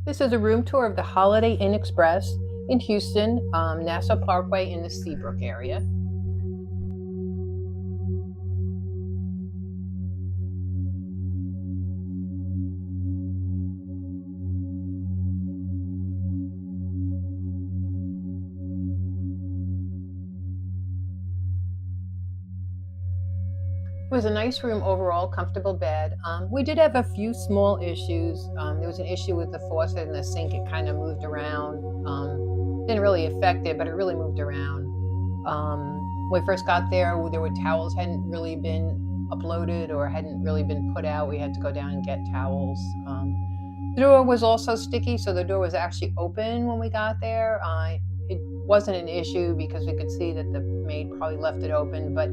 This is a room tour of the Holiday Inn Express in Houston, Nassau Parkway in the Seabrook area. It was a nice room overall, comfortable bed. We did have a few small issues. There was an issue with the faucet and the sink. It kind of moved around. Didn't really affect it, but it really moved around. When we first got there were towels hadn't really been uploaded or hadn't really been put out. We had to go down and get towels. The door was also sticky, so the door was actually open when we got there. It wasn't an issue because we could see that the maid probably left it open, but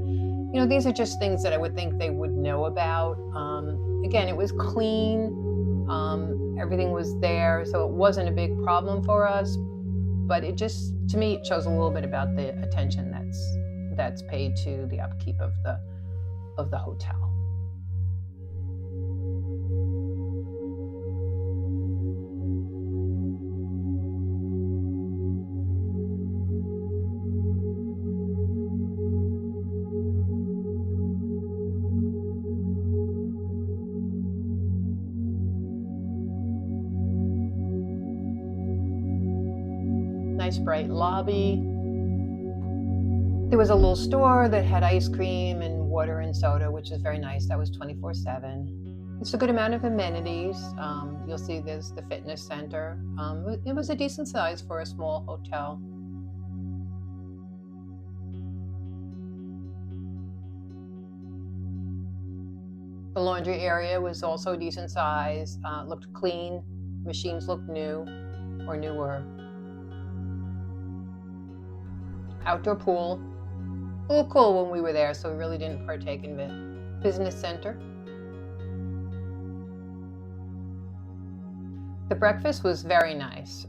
these are just things that I would think they would know about. Again, it was clean. Everything was there, so it wasn't a big problem for us. But it just, to me, it shows a little bit about the attention that's paid to the upkeep of the hotel. Nice bright lobby. There was a little store that had ice cream and water and soda, which is very nice. That was 24/7. It's a good amount of amenities. You'll see there's the fitness center. It was a decent size for a small hotel. The laundry area was also a decent size. Looked clean. Machines looked new or newer. Outdoor pool. A little cool when we were there, so we really didn't partake in it. Business center. The breakfast was very nice.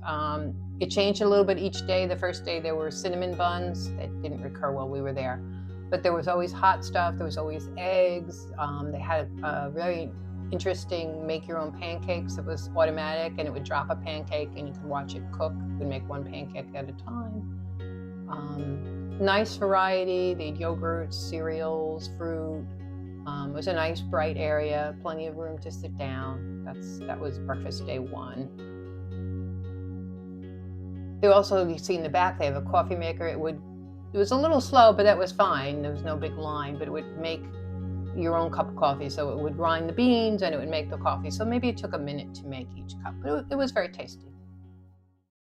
It changed a little bit each day. The first day there were cinnamon buns that didn't recur while we were there, but there was always hot stuff. There was always eggs. They had a very interesting make-your-own pancakes. It was automatic, and it would drop a pancake, and you could watch it cook. It would make one pancake at a time. Nice variety. They had yogurts, cereals, fruit. It was a nice bright area, plenty of room to sit down. That was breakfast day one. They also, you see in the back, they have a coffee maker. It was a little slow, but that was fine. There was no big line, but it would make your own cup of coffee. So it would grind the beans and it would make the coffee. So maybe it took a minute to make each cup, but it was very tasty.